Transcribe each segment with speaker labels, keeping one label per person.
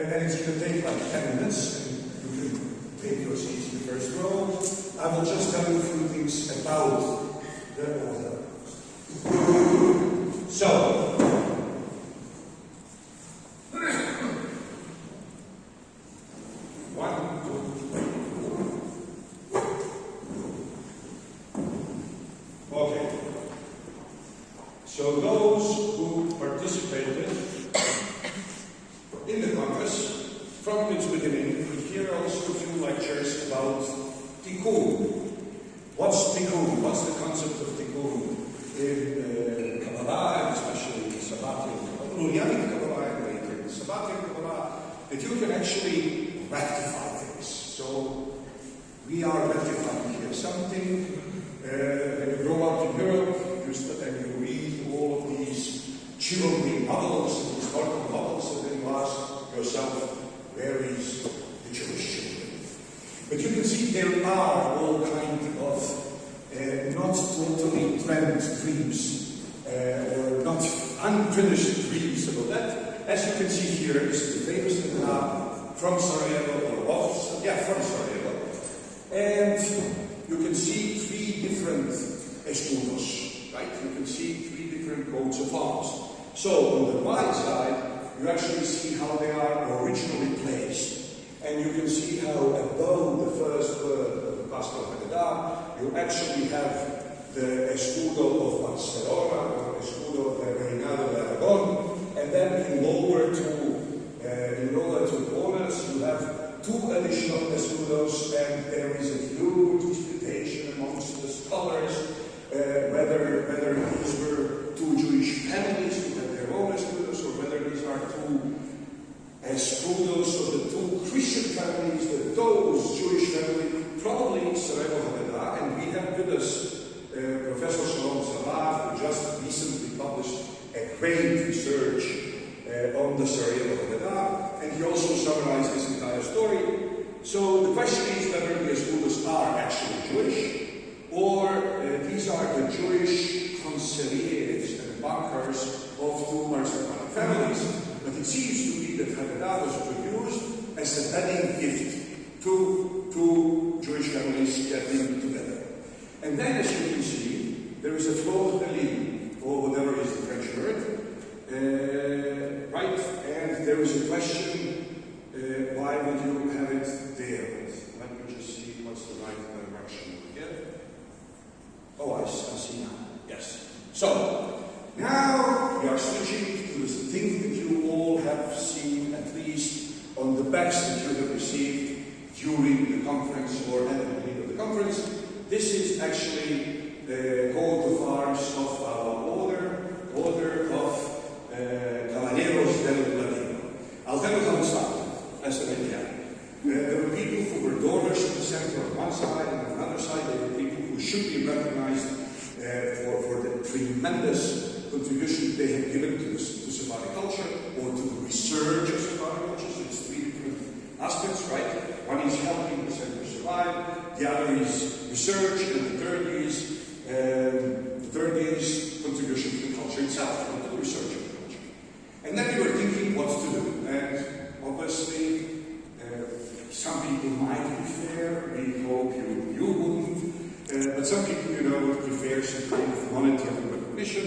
Speaker 1: and it's going to take like 10 minutes, and you can take your seats in the first row. I will just tell you a few things about the author. So, so those who participated in the Congress from its beginning could hear also a few lectures about tikkun. What's tikkun? What's the concept of tikkun? In Kabbalah, and especially in Sabbatian Kabbalah, and later in Sabbatian Kabbalah, that you can actually rectify things. So we are rectifying here something. When you grow up in Europe, and you read all of these chivalry novels and historical novels, and then you ask yourself, where is the Jewish children? But you can see there are all kinds of not totally planned dreams, or not unfinished dreams about that. As you can see here, is the famous Nagana from Sarajevo, from Sarajevo. And you can see three different escudos. Right? You can see three different coats of arms. So on the right side, you actually see how they are originally placed. And you can see how above the first word of the Pastor of Haggadah, you actually have the escudo of Barcelona, or escudo de Reinado de Aragon. And then in lower two corners, you have two additional escudos, and there is a huge disputation amongst the scholars whether these were two Jewish families who had their own escudos, or whether these are two escudos of the two Christian families, those Jewish families, probably Sarajevo Haggadah. And we have with us Professor Shalom Salah, who just recently published a great research on the Sarajevo Haggadah, and he also summarized this entire story. So the question is whether the escudos are actually Jewish, or these are the Jewish consigliers and bankers of two aristocratic families. But it seems to be that Haggadah was produced as a wedding gift to two Jewish families getting together. And then, as you can see, there is a fleur de lis, or whatever is the French word, right? And there is a question, why would you have it there? Let me just see what's the right direction here. Oh, I see now. Yes. So, now we are switching to the thing that you all have seen, at least on the backs that you have received during the conference or at the beginning of the conference. This is actually the coat of arms of our order of Caballeros del Ladino. I'll tell you how it started, as an idea. There were people who were donors to the center on one side, and on the other side there were people who should be recognized for the tremendous contribution they have given to Sephardic culture, or to the research of Sephardic culture. So it's three different aspects, right? One is helping the center survive, the other is research, and the third is contribution to the culture itself, to the research of the culture. And then we were thinking what to do, and obviously some people might prefer, we hope you wouldn't, but some people, would prefer some kind of monetary recognition.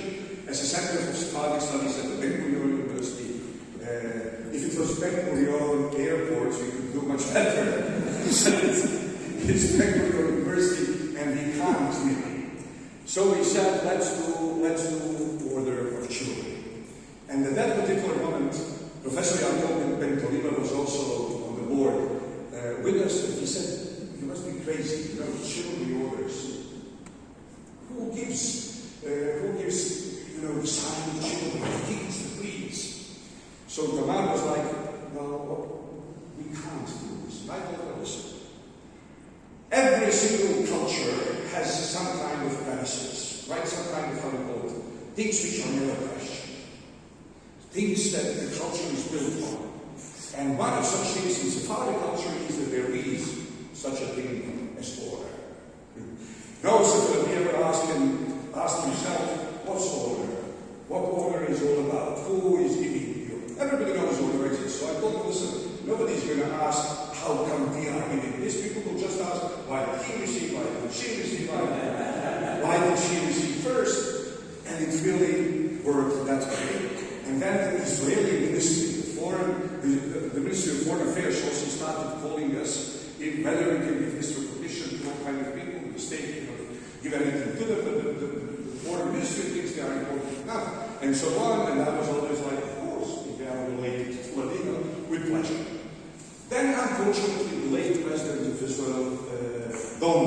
Speaker 1: As a center for Sephardic studies at the Ben Gurion University, if it was Ben Gurion Airport, we could do much better. It's Ben Gurion University, and we can't really. So we said, let's do Order of Children. And at that particular moment, Professor Yaakov Ben Tolima was also on the board with us, and he said, you must be crazy, chivalry orders. Who gives the sign of chivalry? The kings, the queens. So Tamar was like, no, we can't do this. And I thought, listen, every single culture has some kind of premises, right? Some kind of, how we call it, things which are never questioned. Things that the culture is built on. And one of such things in Sephardic culture is that there is such a thing as order. No Sephardi ever asked himself, what's order? What order is all about? Who is giving you? Everybody knows order exists. So I thought, listen, nobody's going to ask how come the army did this. People will just ask, why did he receive, why did she receive, why did she receive first? And it really worked that way. And then the Israeli ministry, the Ministry of Foreign Affairs also started calling us in whether we can give this recognition to all kind of people. The state give anything to them, but the foreign ministry thinks they are important enough, and so on. And I was always like, of course, if they are related to Ladino, with pleasure. Then, unfortunately, the late president of Israel, Don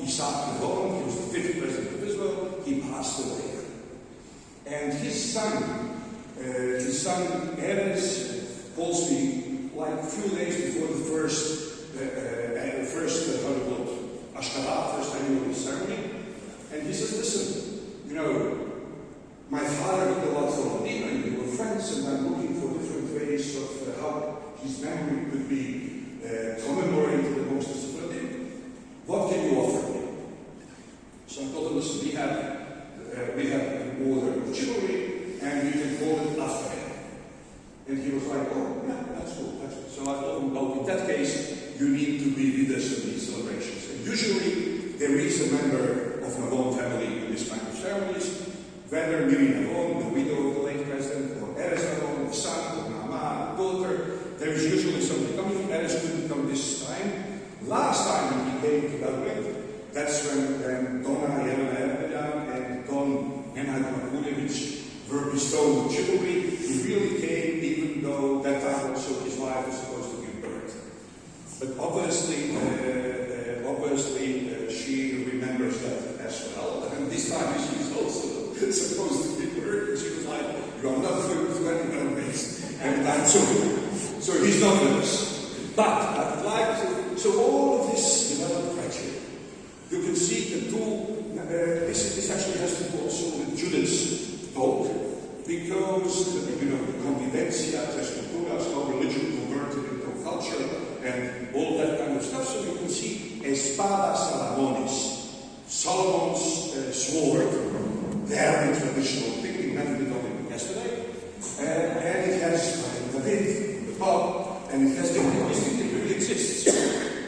Speaker 1: Isaac Rabin, he was the 5th president of Israel, he passed away. And his son Erez, calls me like a few days before the first Ashkara, first annual ceremony, and he says, listen, my father did a lot for Ladino, and we were friends, and I'm looking for different ways of how his memory could be commemorated amongst us of Ladino. What can you offer me? So I told him, listen, we have an order of chivalry, and we can call it after him. And he was like, oh, yeah, that's cool. So I told him, well, in that case, you need to be with us in these celebrations. And usually, there is a member of Navon family in this kind of ceremonies, whether Miri Navon, the widow of the late president, or Erez Navon, the son, or Naama, the daughter. There is usually somebody coming. Erez couldn't come this time. Last time when he came to Belgrade, that's when Donna Jelena Erbejan and Don Nenad Makulevich were bestowed with chivalry. He really came, even though that time also his wife was supposed to give birth. But obviously, she remembers that as well. And this time she was also supposed to give birth. And she was like, you are not good to any ways. And I'm sorry. So he's not with us. But I would like to, so all of this developed gradually. You can see the two, this actually has to do also with Judith's talk, because, the convivencia, tres culturas, how religion converted into culture, and all that kind of stuff. So you can see Espada Salomonis, Solomon's sword, very traditional thing, we met it on yesterday, and it has David, the top, and it has the linguistic, it really exists.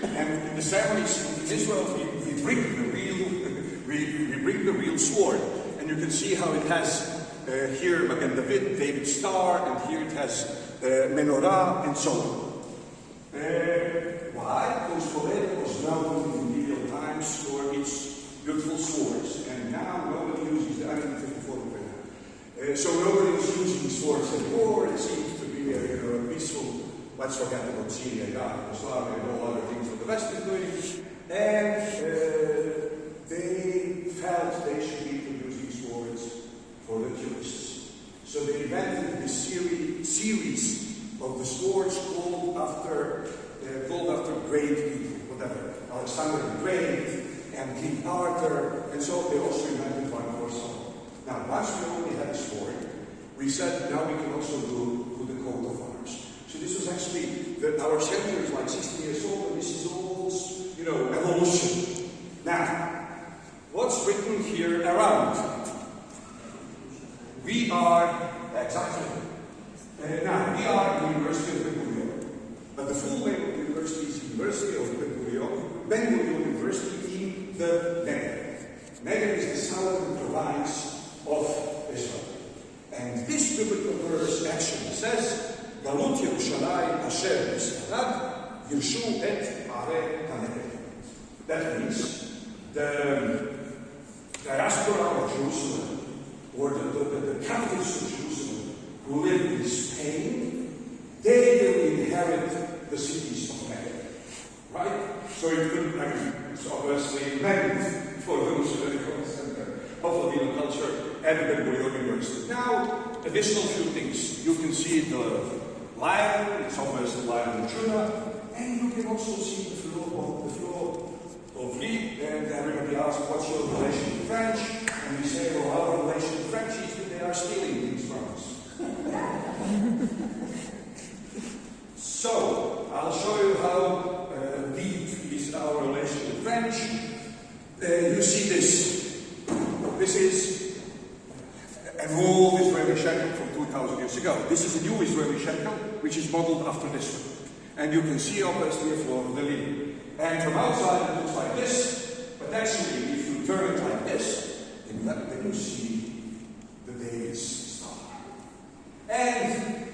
Speaker 1: And in the ceremonies in Israel, we bring the real sword, and you can see how it has here Magen David's star, and here it has menorah, and so on. Why? Because Toledo was known in medieval times for its beautiful swords, and now nobody uses the 1954. So nobody was using swords anymore. It seems to be a peaceful. Let's forget about Syria, Iraq, Yugoslavia, and all other things that the West is doing. And they felt they should be producing swords for the tourists. So they invented this series of the swords called after great people, whatever. Alexander the Great and King Arthur, and so they also invented one for Solomon. Now, once we already had a sword, we said now we can also do the coat of arms. So this was actually, our center is like 60 years old, and this is all, evolution. Now, what's written here around? We are, exactly. Now, we are the University of Ben-Gurion. But the full name of the university is University of Ben-Gurion. Ben-Gurion University in the Negev. Negev is the southern province of Israel. And this biblical verse actually says, Galut Yerushalayim Asher B'Sfarad Yirshu et Arei HaNegev. That means the diaspora of Jerusalem, or the captives of Jerusalem who live in Spain, they will inherit the cities of Negev. Right? So it could, it's obviously meant for those who are the center of Ladino culture and Ben-Gurion University. Now, additional few things. You can see the lion, it's obviously the lion of Judah, and you can also see the floor of Lee, and everybody asks, what's your relation to French? And we say, well, our relation to French is that they are stealing things from us. So, I'll show you how deep is our relation to French. You see this. This is an old Israeli shekel from 2,000 years ago. This is a new Israeli shekel, which is modeled after this one. and you can see obviously a fleur de lis. And from outside it looks like this, but actually if you turn it like this, then you see the David's star. And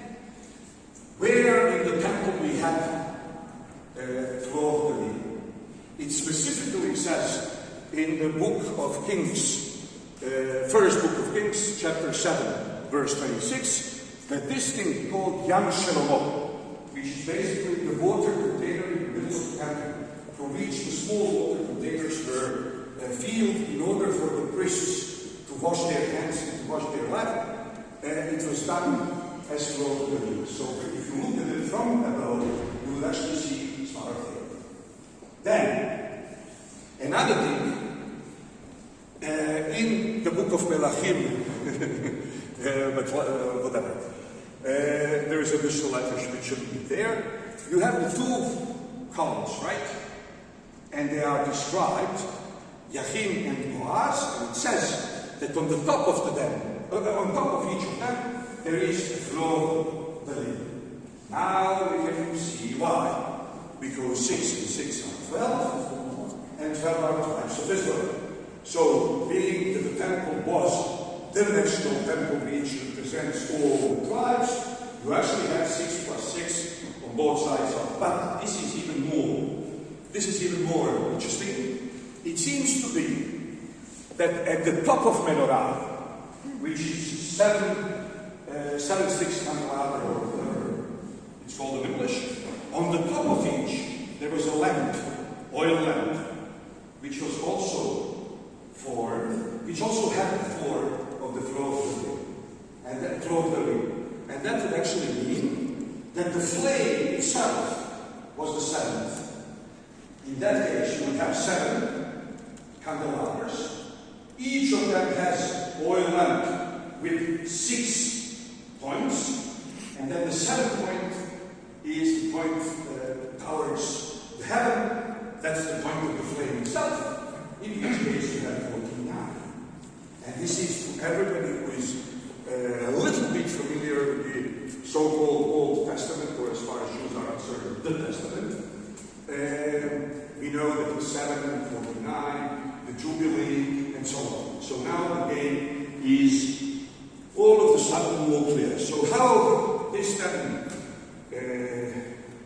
Speaker 1: where in the temple we have fleur de lis, it specifically says in the book of Kings, first book of Kings, chapter 7, verse 26, that this thing called Yam Shelomo, which is basically the water container in the middle of the temple, from which the small water containers were filled in order for the priests to wash their hands and to wash their lap. It was done as fleur de lis. So if you look at it from above, you will actually see Star of David. Then, another thing, in the book of Melachim, but whatever, there is additional letters which should be there. You have the two columns, right? And they are described, Yachin and Boaz, and it says that on the top of on top of each of them, there is a fleur de lis. Now we can see why. Because 6 and 6 are 12, and 12 are tribes of Israel. So, being that the temple was the national temple which represents all the tribes, you actually have 6 plus 6 on both sides of it. But this is even more. This is even more interesting. It seems to be that at the top of menorah, which is 7 6 candelabra, or whatever it's called in English, on the top of each, there was a lamp, oil lamp, which also had the floor of the fleur de lis. And that would actually mean that the flame itself was the seventh. In that case, you would have 7 candelabras. Each of them has oil lamp with 6 points, and then the 7th point is the point towards the heaven. That's the point of the flame itself. In each case, you have 49. And this is to everybody who is a little bit familiar with the so-called Old Testament, or as far as Jews are concerned, the Testament. We know that it's 7 and 49, the Jubilee, and so on. So now the game is all of a sudden more clear. So how this then,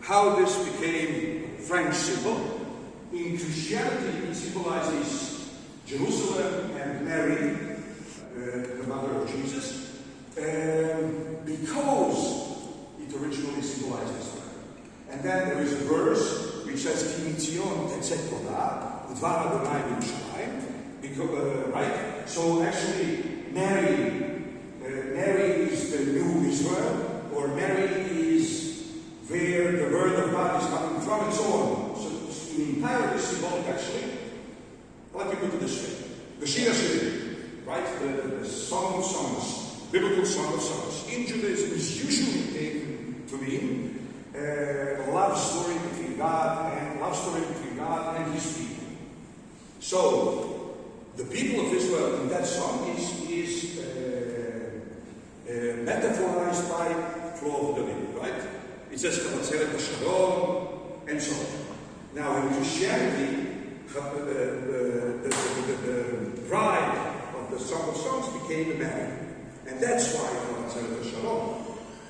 Speaker 1: how this became French symbol? In Christianity, it symbolizes Jerusalem and Mary, the mother of Jesus, because it originally symbolized Israel. And then there is a verse which says, Ki mitzion tetzeh Torah, udvar Adonai b'Yerushalayim, right? So actually, Mary is the new Israel, or Mary is where the word of God is coming from, and so on. So it's entirely symbolic, actually. Let me put it this way. The Shir Hashirim, right? The Song of Songs, biblical Song of Songs, in Judaism is usually taken to mean a love story between God and His people. So the people of Israel in that song is metaphorized by fleur de lis, right? It says Chavatzeret Shalom, and so on. Now in Christianity, the bride of the Song of Songs became Mary. And that's why Chavatzeret Shalom,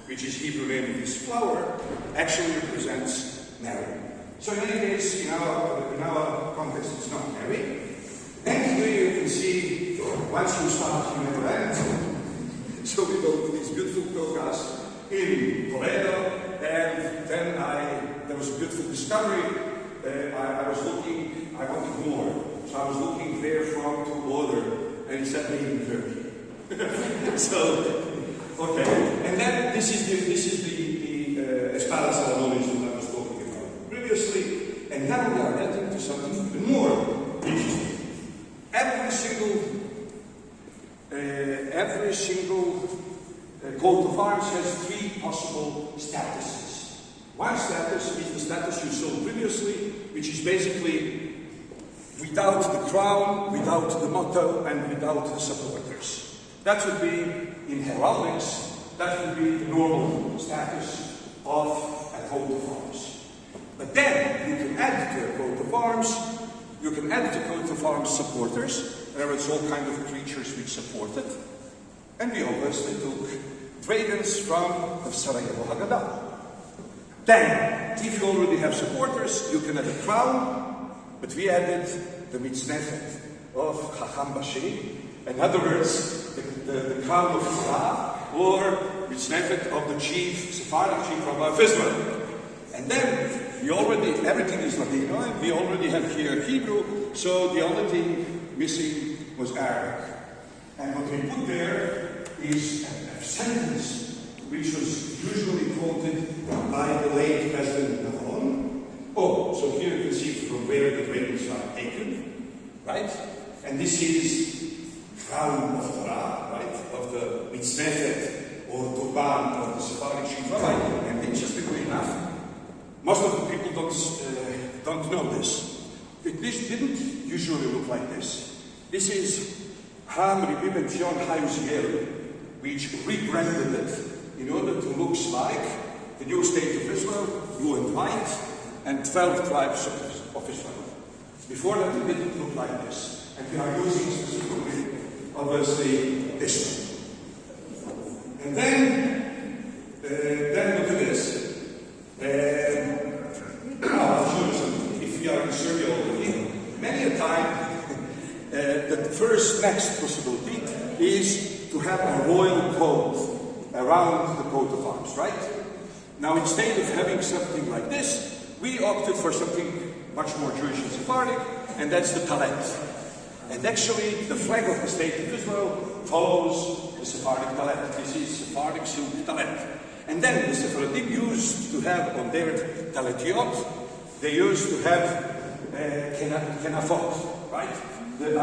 Speaker 1: which is Hebrew name of this flower, actually represents Mary. So in any case, in our context, it's not Mary. And here you can see, once you start, you never end. So we go to these beautiful togas in Toledo, and then there was a beautiful discovery. I was looking, I wanted more. So I was looking there from to order, and it said made in Turkey. So, okay. And then this is the Espada Salamones that I was talking about previously, and now we are getting to something even more interesting. Every single coat of arms has 3 possible statuses. One status is the status you saw previously, which is basically without the crown, without the motto, and without the supporters. That would be, in heraldics, that would be the normal status of a coat of arms. But then you can add to a coat of arms, you can add to coat of arms supporters. There was all kind of creatures which supported. And we obviously took dragons from the Sarajevo Haggadah. Then, if you already have supporters, you can add a crown, but we added the mitznefet of Chacham Bashi. In other words, the crown of Torah, or mitznefet of the chief, Sephardic chief of Israel. And then, everything is Ladino, and we already have here Hebrew, so the only thing missing was Arabic. And what we put there is a sentence which was usually quoted by the late President Navon. Oh, so here you can see from where the dragons are taken, right? And this is crown of Torah, right? Of the mitznefet or turban of the Sephardic chief rabbi. And interestingly enough, most of the people don't know this. This didn't usually look like this. This is Ham Ribim and Zion Hayuziel, which rebranded it in order to look like the new state of Israel, blue and white, and 12 tribes of Israel. Before that, it didn't look like this. And we are using specifically, obviously, this one. And then look at this. I'll show you something. If we are in Serbia already, many a time, the next possibility is to have a royal coat around the coat of arms, right? Now, instead of having something like this, we opted for something much more Jewish and Sephardic, and that's the talet. And actually, the flag of the state of Israel follows the Sephardic talet. This is Sephardic silk talet. And then the Sephardim used to have on their taletiot, they used to have kenafot, right? The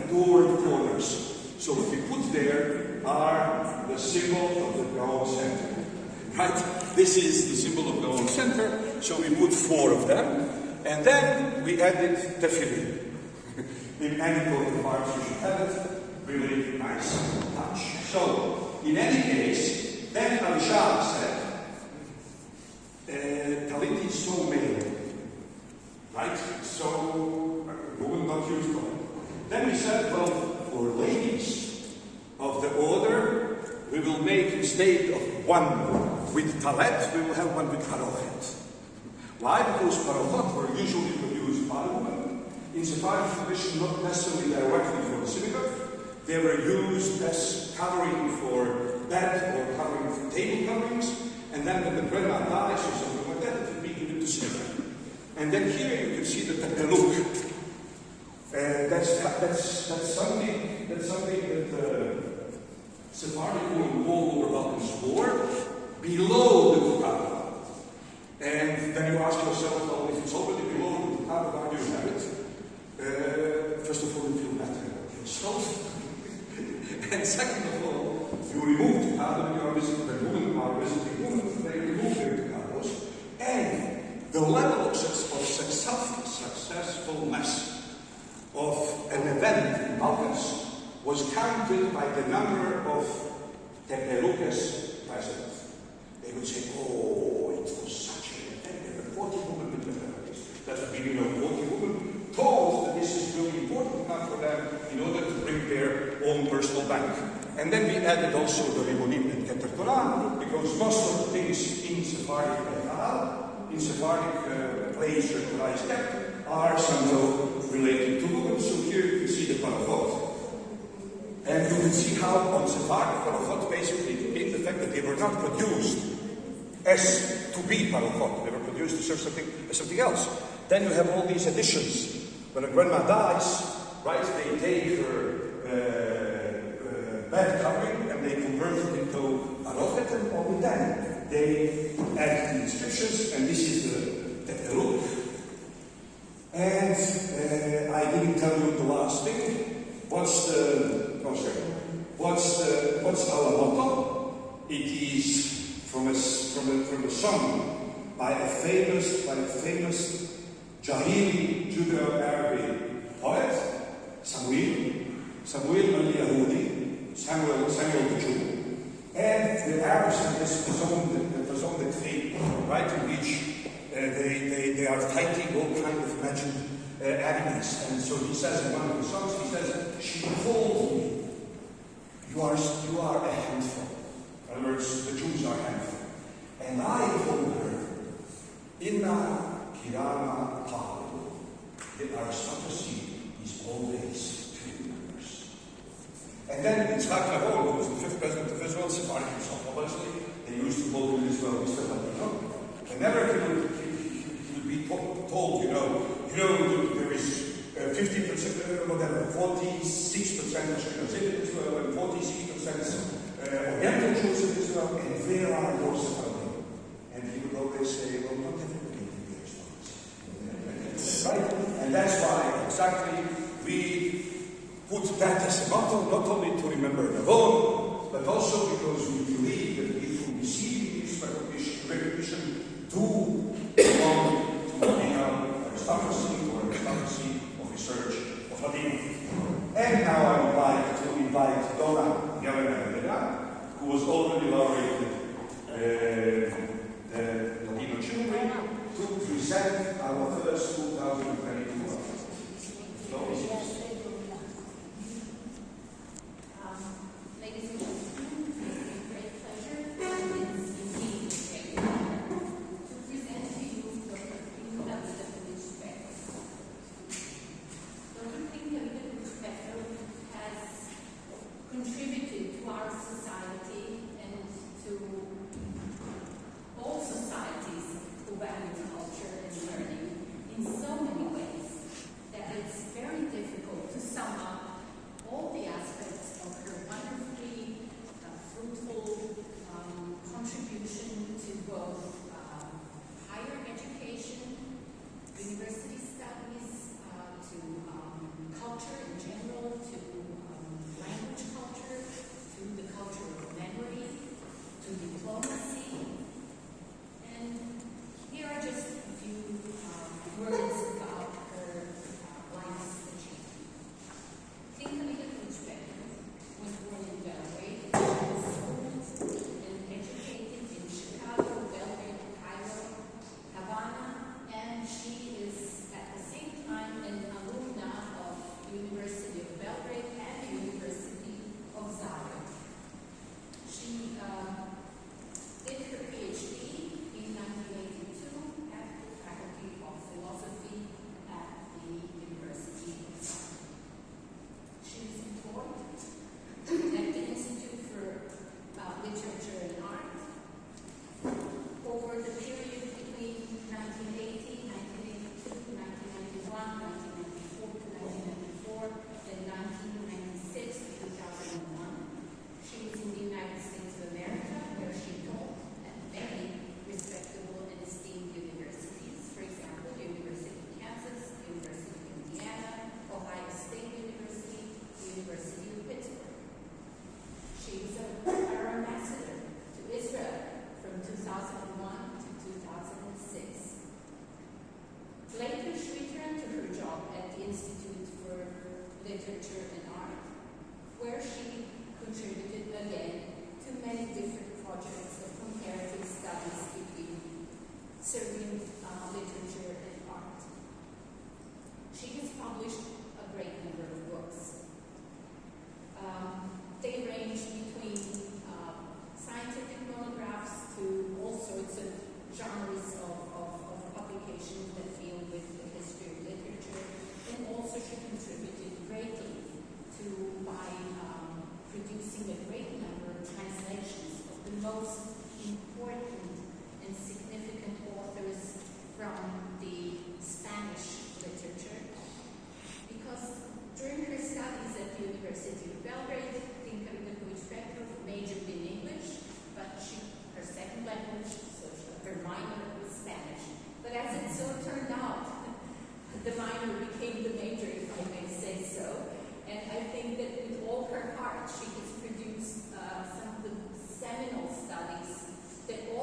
Speaker 1: adored corners. So what we put there are the symbol of the Gaon Center, right? This is the symbol of the Gaon Center, so we put 4 of them, and then we added tefillin. In any coat of arms you should have it, really nice touch. So, in any case, then Avishai said, talit is so male, right? So, we will not use them. Then we said, well, for ladies of the order, we will make instead of one with talet, we will have one with parochet. Why? Because parochet were usually produced by women. In Sephardic tradition, not necessarily directly for the synagogue. They were used as covering for bed or covering for table coverings. And then when the grandma dies or something like that, it would be given to synagogue. And then here you can see the look. That's something that Sephardic women wore buttons wore below the tukah. And then you ask yourself, well, if it's already below the tukah, why do you have it? First of all, you feel better about yourself. And second of all, you remove tukah when you are visiting, when women are visiting women, they remove their tukahs. And the level of successfulness of an event in Balkans was counted by the number of tepelukas present. They would say, oh, it was such an event, there were 40 women in the tepelukas. That would mean, 40 women told that this is really important enough for them in order to bring their own personal bank. And then we added also the Ribonim and Keter Torah, because most of the things in Sephardic place where Torah is kept are somehow related to women. So here you can see the parachot. And you can see how on Sephardic parachot basically became the fact that they were not produced as to be parachot. They were produced to serve something else. Then you have all these additions. When a grandma dies, right, they take her bed covering and they convert it into parochet, and only then they add the inscriptions, and this is the look. And I didn't tell you the last thing. What's our motto? It is from a song by a famous Jahili Judeo-Arabic poet, Samuel al-Yahudi, Samuel the Jew. And the Arabs have this verzonden thing, right, in which they are fighting all kinds of imagined enemies. And so he says in one of the songs, he says, she told me, you are a handful. In other words, the Jews are a handful. And I told her, Inna Kirama Pablo, the aristocracy is always two members. And then Yitzhak Rabin, who was the 5th president of Israel, Sephardic himself, obviously, they used to call him Israel, Mr. Latino. Whenever he would be told, there is 50%, whatever, 46% Ashkenazim in Israel, and 46% Oriental Jews in Israel, and where are your Sephardim? And he would always say, well, not everybody can be Ashkenazim. Right? And that's why, exactly, we put that as a motto, not only to remember Navon, but also because we believe that if we receive this recognition to belong to Ladino aristocracy or aristocracy of research of Ladino. And now I would like to invite Dora Yavana, who was already laureated the Ladino Jury, to present our first 2022 award.
Speaker 2: Ladies and gentlemen, it's a great pleasure, and it's indeed a great honor to present to you Dr. Pinka Vidakovich-Becker. Dr. Pinka Vidakovich-Becker has contributed to our society and to all societies who value culture and learning in so many ways that it's very difficult to sum up all the aspects of her wonderfully fruitful contribution to both higher education, university studies, to culture in general, to language culture, to the culture of memory, to diplomacy. And here are just a few words about her life's achievement. Pinka Vidakovich-Becker was born in Belgrade, and educated in Chicago, Belgrade, Cairo, Havana, and she is at the same time an alumna of the University of Belgrade and the University of Zagreb. She did her PhD in 1982 at the Faculty of Philosophy at the University of Zagreb. She was employed at the Institute for Literature and Art over the period between 1980, 1982, 1991, 1994 to 1994, and 1996 to 2001. She was in the United States of America, where she taught at many respectable and esteemed universities. For example, the University of Kansas, the University of Indiana, Ohio State University, the University of Pittsburgh. She was our ambassador to Israel from 2001 to 2006. Later, she returned to her job at the Institute for Literature and Art, where she contributed again to many different projects of comparative studies between certain literature and art. She has published a great number of books. They range between scientific monographs to all sorts of genres of publications that deal with the history of literature, and also she contributed greatly by producing a great number of translations of the most important and significant authors from the Spanish literature. Because during her studies at the University of Belgrade, Pinka Vidakovich-Becker majored in English, but her second language, so her minor was Spanish. But as it so turned out, the minor became the major, if I may say so. And I think that with all her heart, she has produced some of the seminal studies that all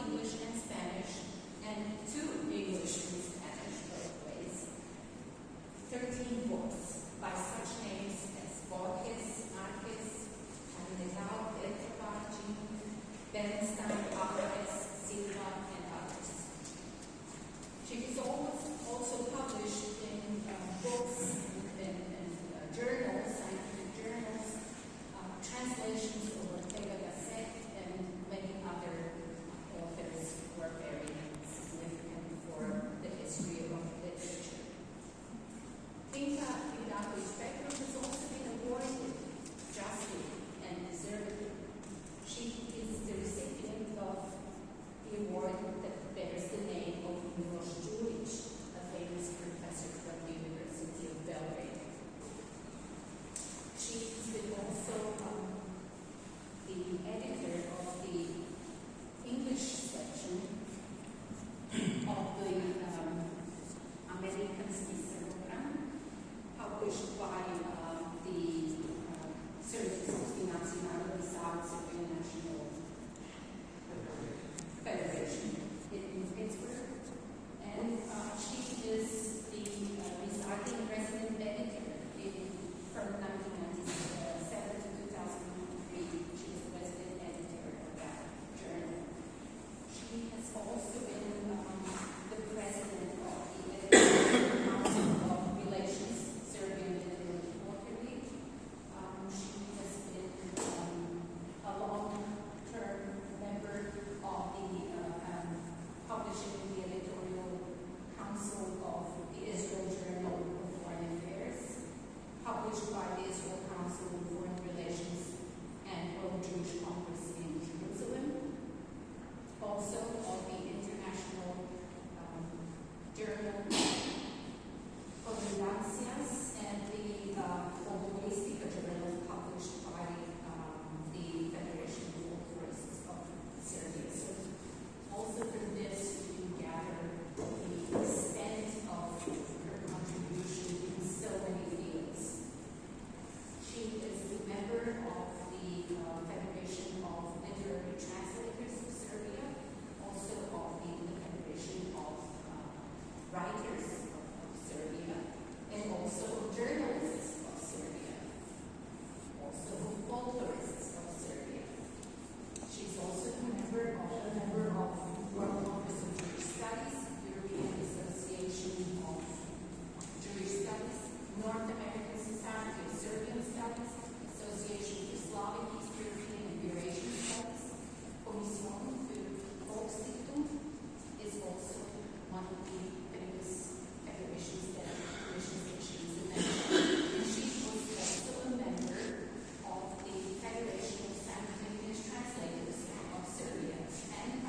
Speaker 2: English and Spanish, and 2 English and Spanish both ways. 13 books by such names as Borges, Marquez, Caminegao, Deltrabaci, Bernstein, Alvarez, Silva, and others. She has also published in books and journals, scientific journals, translations of Ortega Gasset, and many other authors who are very significant for the history of literature. Pinta Hidalgo Spectrum has also been awarded justly and deservedly. She is the recipient of the award that bears the name of Miloš Đurić, a famous professor from the University of Belgrade. She has been also the editor of the English section of the American Program, published by the Servicios Nacionalizados of the National Federation in Pittsburgh. And she is the residing resident editor from 1997 to 2003. She was the resident editor of that journal. She has also been the president of the Editorial Council of Relations, Serbian Literary Quarterly. She has been a long-term member of the publishing the Editorial Council of the Israel Journal of Foreign Affairs, published by the Israel Council on Foreign Relations and World Jewish Congress in Jerusalem, also of the International Journal Convidancias and the Oboistica Journal published by the Federation of Folklorists of Serbia. So also from this you gather the extent of her contribution in so many fields. She is the member of the Federation of Literary Translators of Serbia, also of the Federation of Writers of Serbia, and also of journalists of Serbia, also of folklorists of Serbia. She's also a member of World Congress of Jewish Studies, European Association of Jewish Studies, North American Society of Serbian Studies, Association for Slavic, East European, and Eurasian Studies, Kommission für Volksdichtung is also one of the famous federations that she is a member. And she was also a member of the Federation of Simultaneous Translators of Serbia and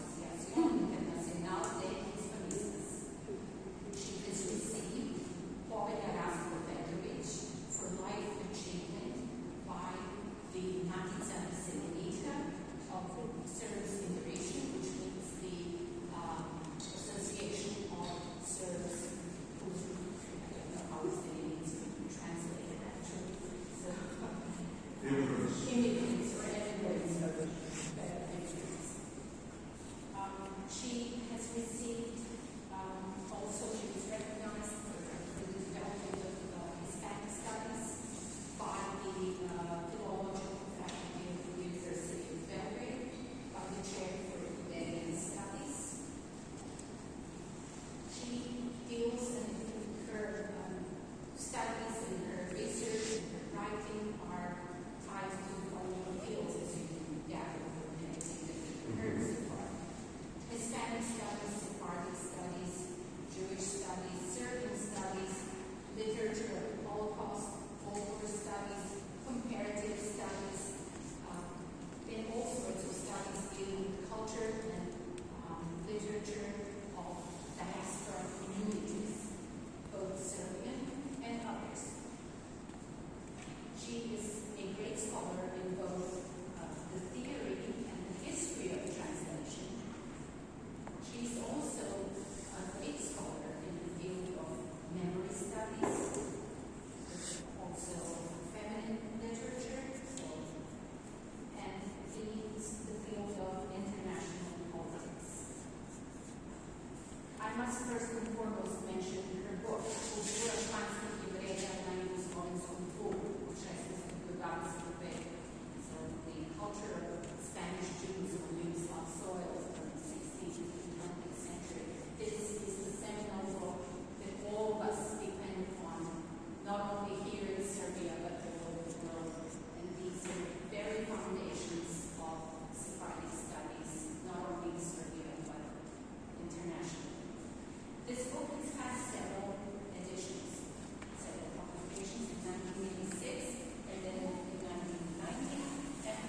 Speaker 2: Asociación Internacional de Hispanistas. She has received Povelj Erasmo Petrović for life achievement by the Matica Iseljenika first and foremost mention her book, Cultura Clássica Hebrea na Ilusão do Povo, Os Restos Culturais do Povo. So the culture of Spanish Jews on Yugoslav soil from the 16th to the 20th century. This is the seminal book that all of us depend upon, not only here in Serbia, but all over the world. And these are very foundations of Sephardic studies, not only in Serbia, but internationally. This book has had several editions, several publications in 1986, and then in 1990, and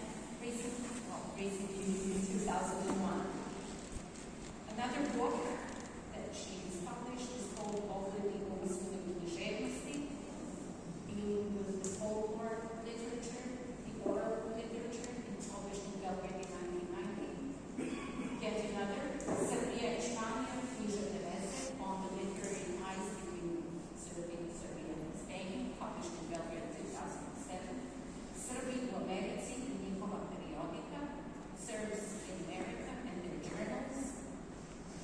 Speaker 2: recently in 2001. Another book that she has published is called Pogledi u usmeni književnosti, being the folklore literature, the oral literature, and published in Belgrade in 1990. Yet another, Serbia and Španija, književne veze, on the literary ties between Serbia and Spain, published in Belgrade in 2007. Srbi u Americi i njihova periodika, Serbs in America and their journals,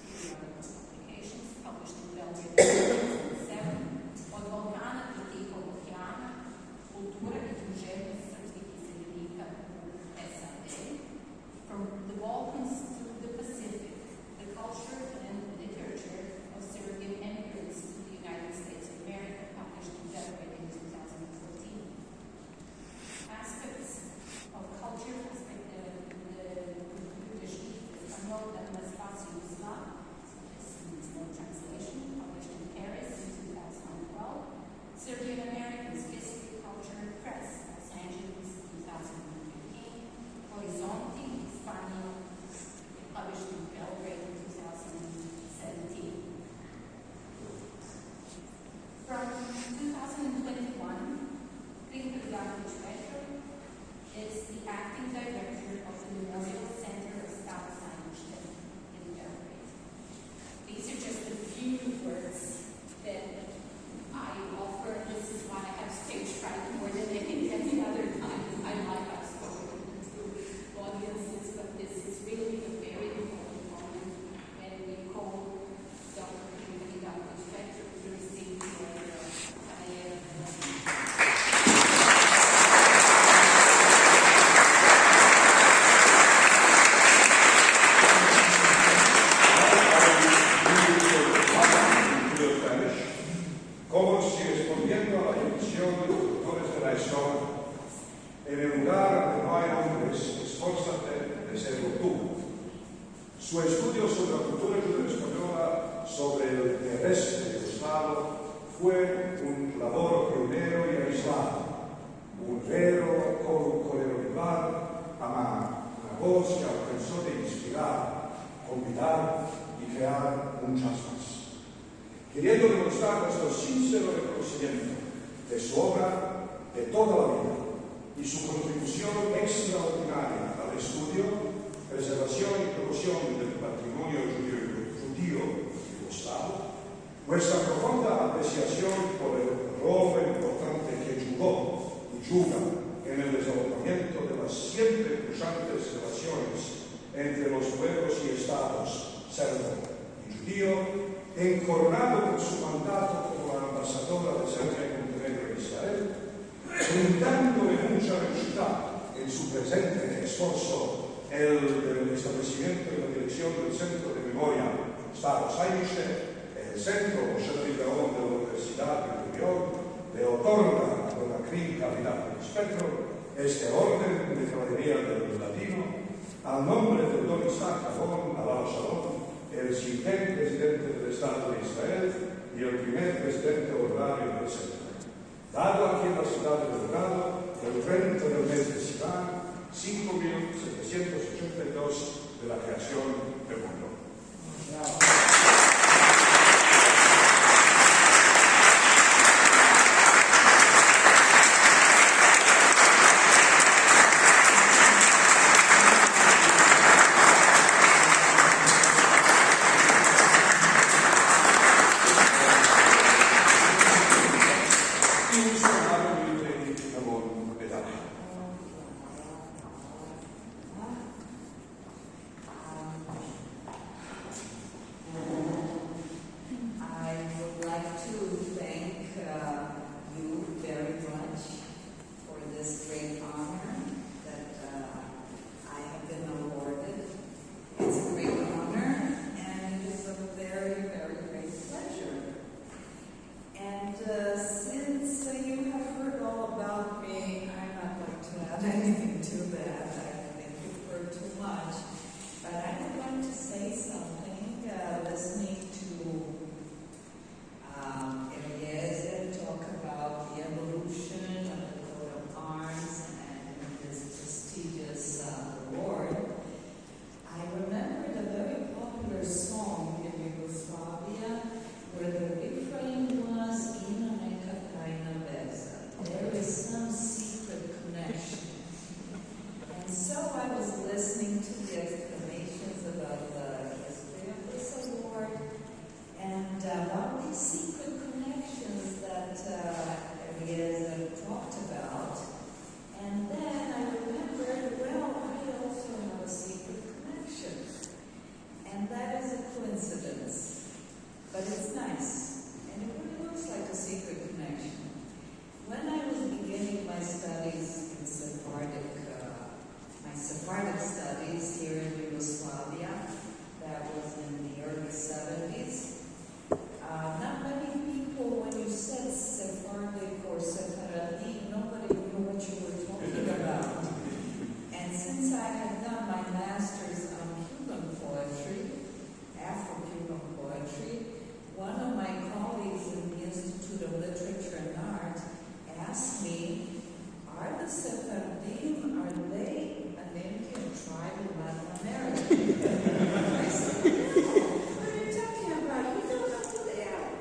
Speaker 2: the other publications, published in Belgrade in 2007. Od Balkana do Tihog okeana, kultura i književnost srpskih iseljenika u SAD. From the Balkans to the Pacific, the culture and literature of Serbian immigrants to the United States of America, published in Belgrade in 2014. Aspects of culture, Español and Espacio Yugoslav, this needs no translation, published in Paris in 2012. Serbian Americans, History, Culture, and Press, Los Angeles, 2015. Horizonte, Español, published in Belgrade in 2017. From 2021, Victor Yakovic Petro is the acting director of the Memorial Center of Staro Sajmište in Belgrade. These are just a few words that I offer. This is why I have stage fright more than any other time. I might have spoken to audiences, but this is really a very important moment when we call Dr. Victor Yakovic Petro to receive the order of Cavalier of
Speaker 1: Cómo sigue respondiendo a la petición de los doctores de la historia. En el lugar donde no hay hombres, esfuérzate de serlo tú. Su estudio sobre la cultura judeo-española sobre el terrestre yugoslavo fue un labor pionero y aislado, un vero coreografar a mano, una voz que alcanzó de inspirar, convidar y crear muchas más. Queriendo demostrar nuestro sincero reconocimiento de su obra de toda la vida y su contribución extraordinaria al estudio, preservación y promoción del patrimonio judío yugoslavo, nuestra profunda apreciación por el rol importante que jugó y juga en el desarrollamiento de las siempre pujantes relaciones entre los pueblos y estados serbo y judío, encoronado con su mandato como la ambasadora de Serbia y Montenegro en Israel, brindándole mucha ayuda en su presente esfuerzo el establecimiento y la dirección del Centro de Memoria Staro Sajmište, el Centro Šerli Gaon de la Universidad de Unión, le otorga a la clínica Vidakovic Petro este orden de caballería del Latino al nombre del Don Isaac Gabón Alao Shalom, el siguiente presidente del Estado de Israel y el primer presidente honorario del Centro. Dado aquí en la ciudad de Belgrado, el 30 del mes de Sivan, 5.782 de la creación del mundo.
Speaker 3: too much, but I would like to say something, listening to Eliezer talk about the evolution of the coat of arms and this prestigious award. I remembered a very popular song in Yugoslavia where the refrain was "Ima neka tajna veza." There is some secret connection. And so I was listening to the explanations about the history of this award and about these secret connections that Eliezer talked about. And then I remembered, well, I also have a secret connection. And that is a coincidence. But it's nice. And it really looks like a secret connection. When I was beginning my studies in Sephardic studies here in Yugoslavia, that was in the early 70s, not many people, when you said Sephardic or Sephardi, nobody knew what you were talking about. And since I had done my master's on Cuban poetry, Afro-Cuban poetry, one of my colleagues in the Institute of Literature and Art asked me, are the Sephardim, are they an Indian tribe in Latin America? I said, no, what are you talking about? You don't know who they are.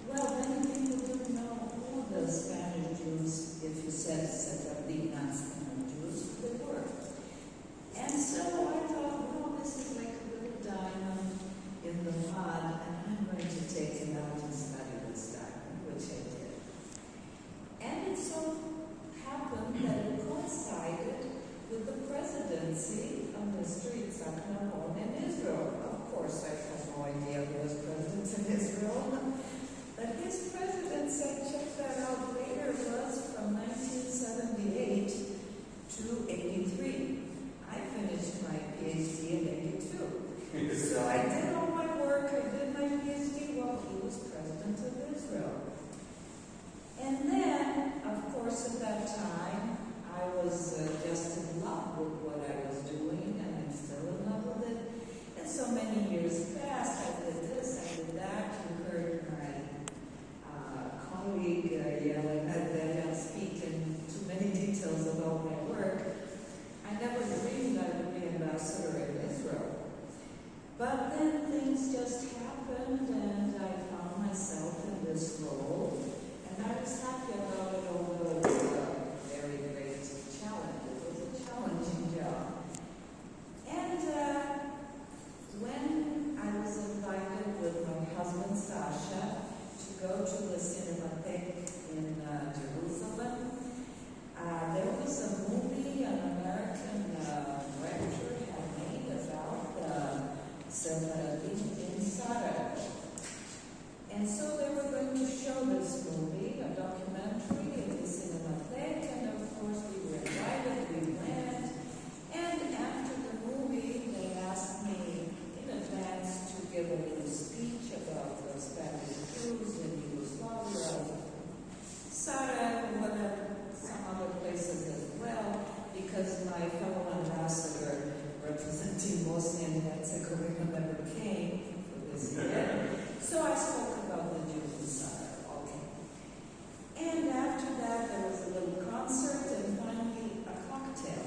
Speaker 3: Well, many people don't know who the Spanish Jews, if you said Sephardim, not Spanish Jews, who they were. And so I thought, well, this is like a little diamond in the mud, and I'm going to take it out and study this diamond, which I did. And it so happened that it coincided with the presidency of Mr. Yitzhak Rabin in Israel. Of course, I have no idea who was president in Israel, but his presidency, I checked that out later, was from 1978 to 83. I finished my PhD in 82. So I did all my work, I did my PhD while he was president of Israel. And then, of course, at that time, I was just in love with what I was doing, and I'm still in love with it. And so many years passed, I did this, I did that. You heard my colleague Yelena speak in too many details about my work. I never dreamed I would be ambassador in Israel. But then things just happened, and I found myself in this role. And I was happy about it, although it was a very great challenge. It was a challenging job. And when I was invited with my husband Sasha to go to the Cinematheque in Jerusalem, there was a movie an American director had made about the Sephardim in Sarajevo. And so they were going to show this movie, a documentary in the Cinematheque, and of course we were invited, we went. And after the movie, they asked me in advance to give a little speech about the Spanish Jews in Yugoslavia, Sarajevo, and some other places as well, because my fellow ambassador representing Bosnia and Herzegovina never came for this event. So I spoke about the Jews in Sarajevo. Okay. And after that, there was a little concert and finally a cocktail.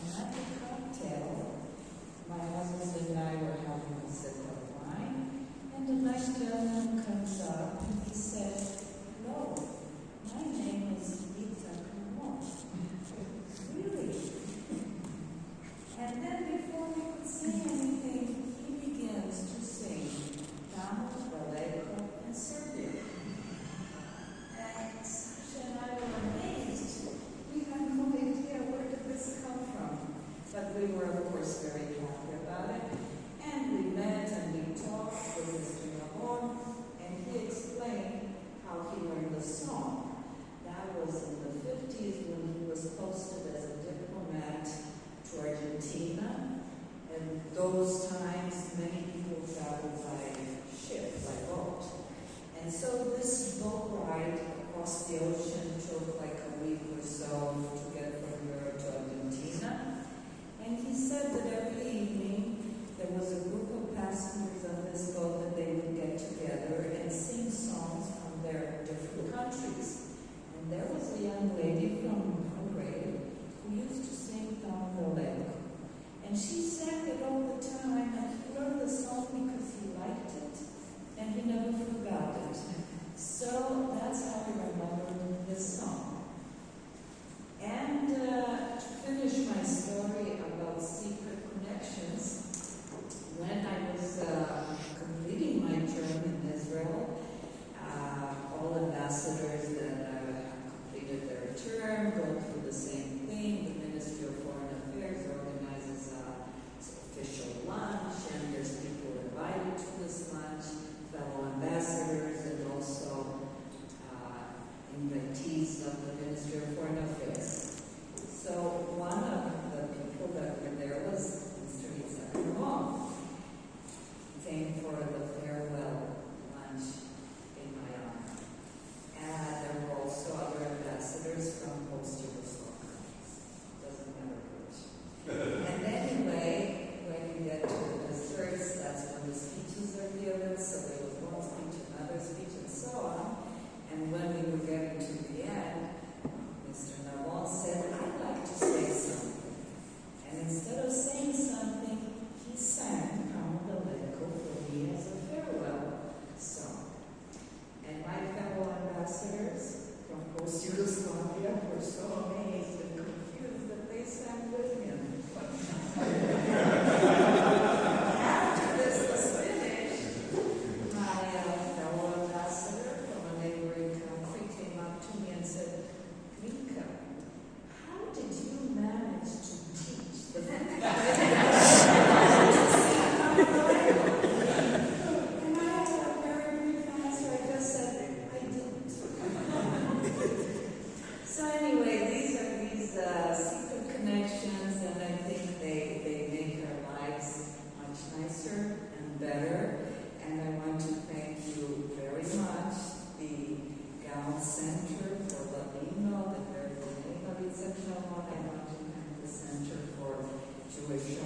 Speaker 3: And at the cocktail, my husband and I were having a sip of wine, and a nice gentleman comes up and he said, "Hello, my name is Yitzhak Rabin." Really? And then before we could say anything, he begins to sing Tamo, Daleko, and Serbia. And Sasha and I were amazed. We had no idea where did this come from. But we were, of course, very happy about it. And we met and we talked with Mr. Rabin, and he explained how he learned the song. That was in the 50s when he was posted as a diplomat to Argentina. And those times, many people traveled by ship, by boat. And so this boat ride across the ocean took like a week or so to get from Europe to Argentina. And he said that every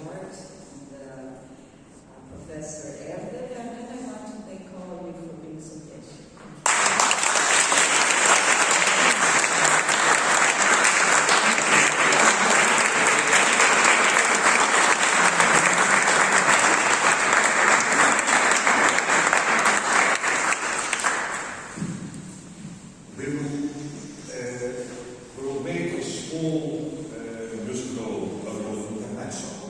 Speaker 3: Art, and Professor Erde, and then I want to thank all of you for being so patient.
Speaker 1: We will make a small musical ensemble,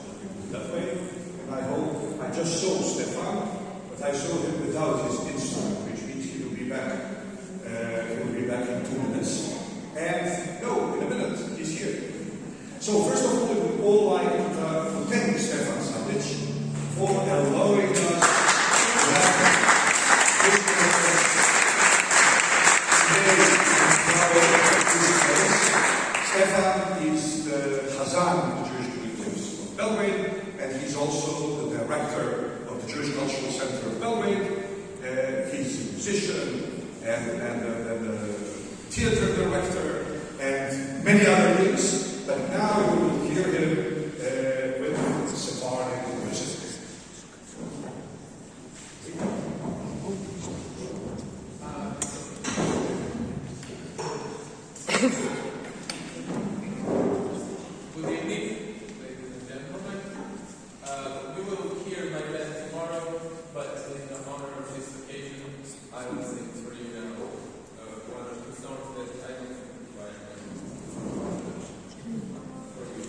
Speaker 1: that way. And I hope, I just saw Stefan, but I saw him without his instrument, which means he will be back. He will be back in 2 minutes. And no, in a minute, he's here. So first of all, we would all like to thank Stefan Savic for allowing us to have this Stefan is the Chazan of the Jewish Communities of Belgrade, and he's also the director of the Jewish Cultural Center of Belgrade. He's a musician and a theater director and many other things. But now we will hear him with Sephardic music.
Speaker 4: Good evening, ladies and gentlemen. You will hear my band tomorrow, but in honor of this occasion, I will sing for you now one of the songs that I don't think I for you.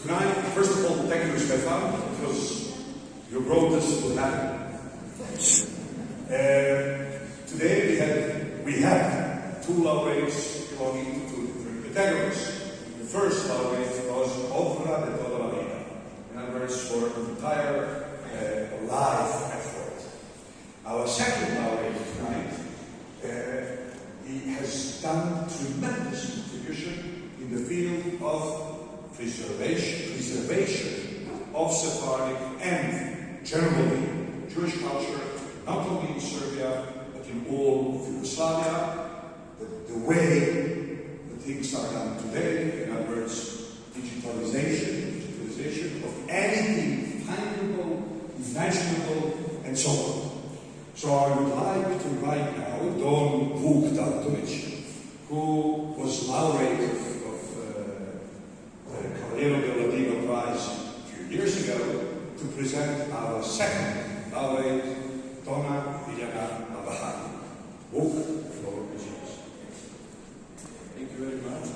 Speaker 1: Tonight, first of all, thank you, Stefan, because you brought this to happen. Today we had two laureates belonging to different categories. The first laureate was Opera de toda la vida, in other words, for an entire life effort. Our second laureate tonight, he has done tremendous contribution in the field of preservation of Sephardic and generally Jewish culture, not only in Serbia, but in all of Yugoslavia. The way the things are done today, in other words, digitalization of anything findable, imaginable, and so on. So I would like to invite now Don Vuk Daltovic, who was laureate of the Cavaliero della Diva Prize a few years ago, to present our second laureate, Donna Biljana Navahani. Vuk, the floor is yours.
Speaker 5: Thank you very much.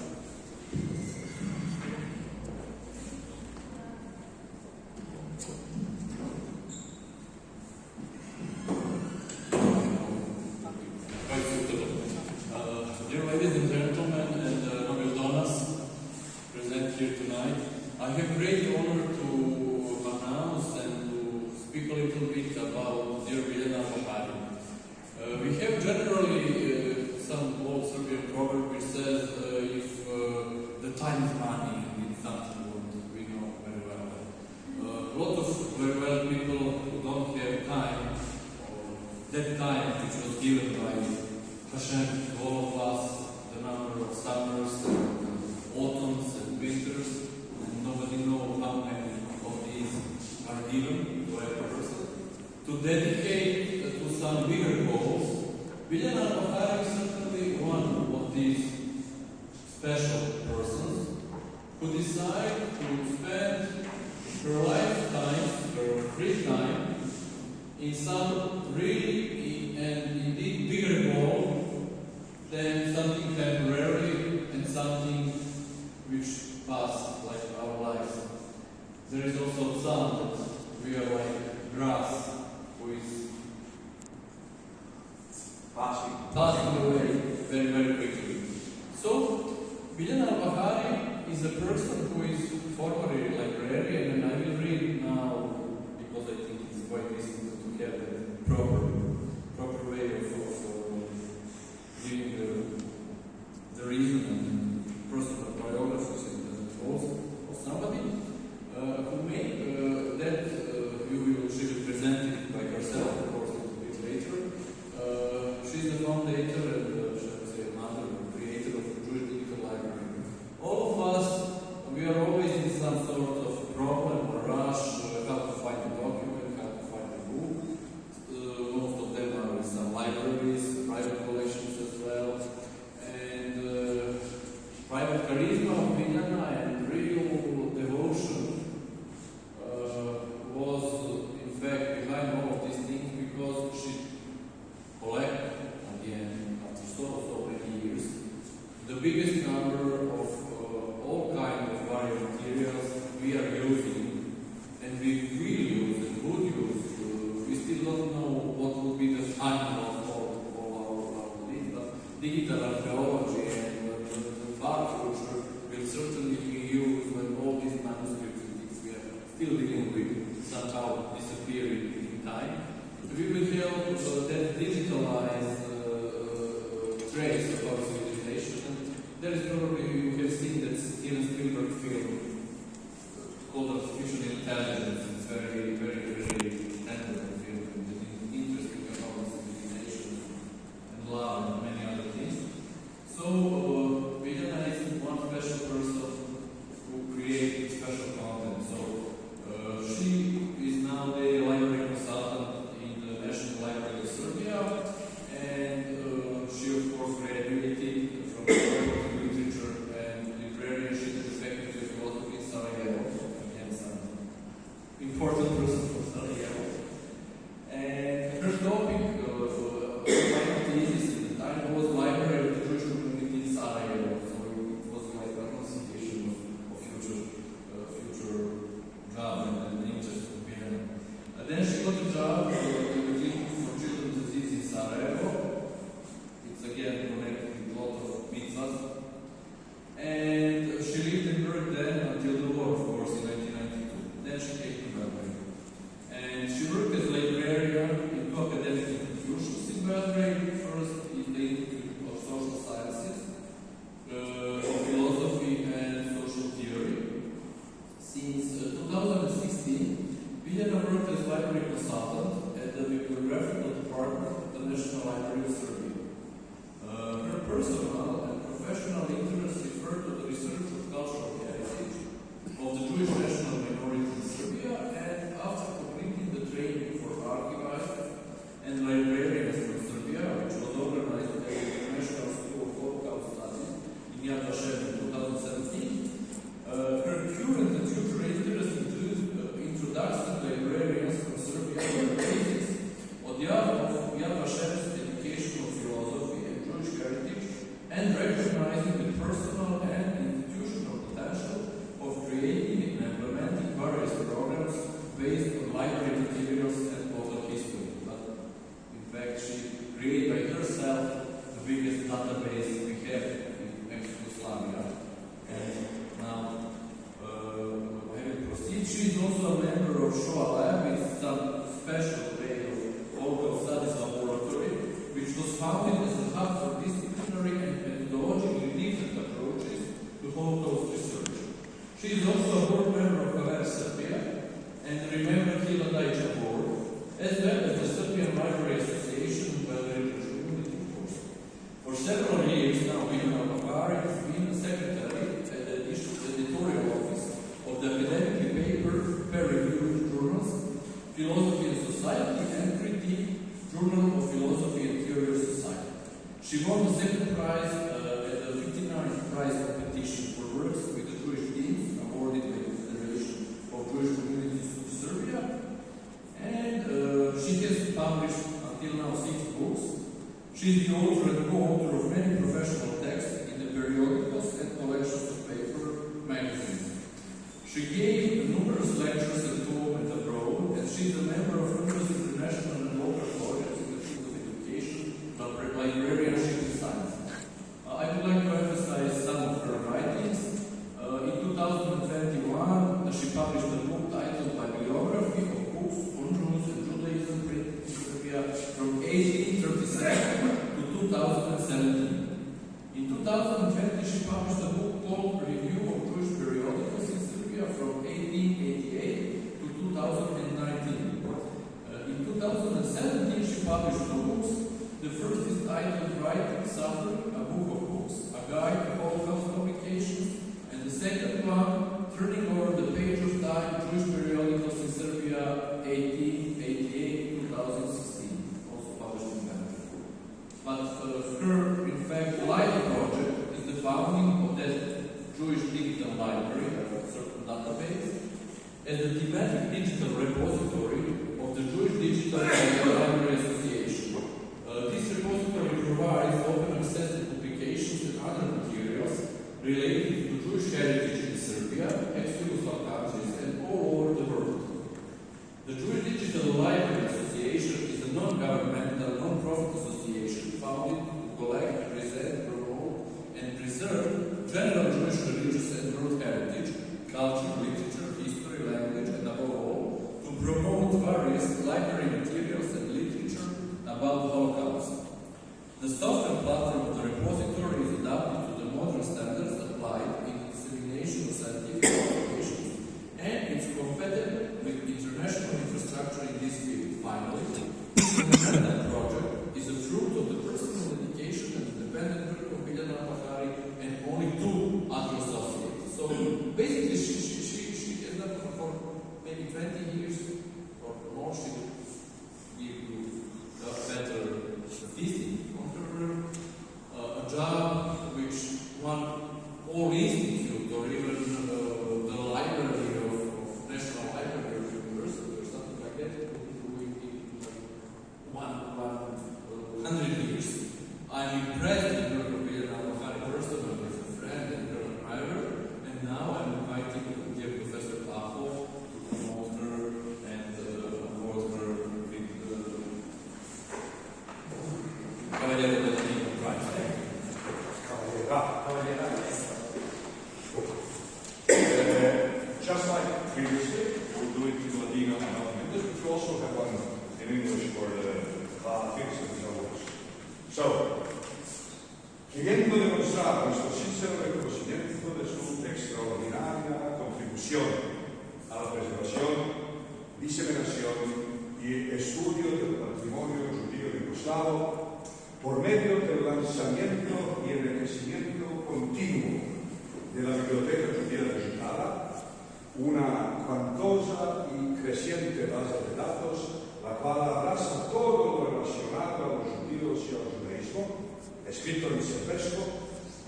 Speaker 5: Quite suitable. Dear ladies and gentlemen, and noble donors present here tonight, I have great honor to announce and to speak a little bit about dear Biljana Navahani. We have generally some old Serbian proverb which says if the time is money, it's something what we know very well. A lot of very well people who don't have time, or that time which was given by Hashem to all of us, the number of summers and autumns and winters, and nobody knows how many of these are given to every person, to dedicate to some bigger goals. Biljana Navahani is certainly one of these special persons who decide to spend her lifetime, her free time, in some really and indeed bigger goal than something temporary and something which passed like our lives. There is also some that we are like grass who is passing away very, very quickly. So, Biljana Navahani is a person who is formerly a librarian, and I will read now because I think it's quite easy to have a proper way of giving the reason and personal biographies and also of somebody who made she will present it by herself, of course, a little bit later. She's the founder and shall I say mother, creator of the Jewish Digital Library. All of us, we are always in some sort of problem or rush, how to find a document, how to find a book. Most of them are in some libraries, private collections as well. And private charisma of Biljana and real devotion was in fact behind all of these things, because she collected, again, after so many years, the biggest number of all kinds of various materials we are using, and we will use and would use. We still don't know what will be the final of all our needs, but digital archaeology and the art culture will certainly be used when all these manuscripts and things we are still dealing with somehow disappearing in time. We will have that digitalized trace of our civilization. And there is probably, you have seen that Steven Spielberg film called Artificial Intelligence. It's very, very, very tender film and interesting about civilization and love and many other things. So, Biljana is one special person who created special content. So, she is now the library consultant in the National Library of Serbia, and she of course graduated from literature and librarianship and faculty of philosophy in Sarajevo, again some Vashem in 2017. Her current and future interests include introduction to librarians from Serbia on the basis of Yad Vashem's educational philosophy and Jewish heritage, and recognizing the personal and institutional potential of creating and implementing various programs based on library materials and local history. But in fact, she created by herself the biggest database we have in ex-Yugoslavia. And now, having proceed, she is also a member of Shoah Lab with some special grade of local studies laboratory, which was founded as a hub for disciplinary and methodologically different approaches to Holocaust research. She is also a board member of Haver Serbia and remembered Hila Dajca board, as well as the Serbian Library Association and Belgrade Community Force. For several years now, Milena Bakari has been secretary at the editorial office of the academic paper peer-reviewed journals, Philosophy and Society and Critique, Journal of Philosophy and Theory of Society. She won the second prize at the 59th prize competition for works with the Jewish themes awarded by the Federation of Jewish Communities of Serbia. And she has published until now 6 books. She is the author and co-author of many professional texts in the periodicals and collections of paper magazines. She gave numerous lectures at home and abroad, and she is a member of numerous international and local projects in the field of education, librarianship, and science. I would like to emphasize some of her writings. In 2021, she published a book titled Bibliography of Books on Jews and Judaism printed in Serbia from 1837 to 2017. In 2020, she published a book called Review of Jewish Periodicals in Serbia from 1888 to 2019. In 2017, she published 2 books. The first is titled Writing Suffering, a Book of Books, a guide to Holocaust publications, and the second one, Turning Over the Page of Time, Jewish Periodicals in Serbia, 1888-2016, also published in Canada. But her, in fact, life project is the founding of that Jewish Digital Library, a certain database, as the thematic digital repository of the Jewish Digital Library Association. This repository provides open access to publications and other materials related to Jewish heritage in Serbia, ex-Yugoslav countries, and all over the world. The Jewish Digital Library Association is a non-governmental, non-profit association founded to collect, present, promote, and preserve general Jewish religious and world heritage, culture, literature, history, language, and above all, to promote various library materials and literature about the Holocaust. The software platform of the repository is adapted to the modern standards applied in the dissemination of scientific publications, and it's compatible with international infrastructure in this field. Finally, the Manhattan project is a fruit of the personal dedication and independent work of Milena Bakari and only 2 other associates. So basically, she ended up for maybe 20 years or more. She will give you a better statistic on her a job which one all institute or even the library of National Library of University or something like that will be 100 years. I'm impressed with her career. I'm a personal as a friend and her admirer, and now I'm inviting dear Professor Pafo to promote her and award her with Cavaliere del Nino Prize.
Speaker 1: Cavaliera. Just like previously, we'll do it in Ladino and other languages, but we also have one in English for the things and awards. So, queriendo demostrar nuestro sincero reconocimiento de su extraordinaria contribución a la preservación, diseminación y estudio del patrimonio judío yugoslavo por medio del lanzamiento y enriquecimiento continuo de la Biblioteca Judía Digital, una cuantosa y creciente base de datos, la cual abraza todo lo relacionado a los judíos y al judaísmo, escrito en serbesco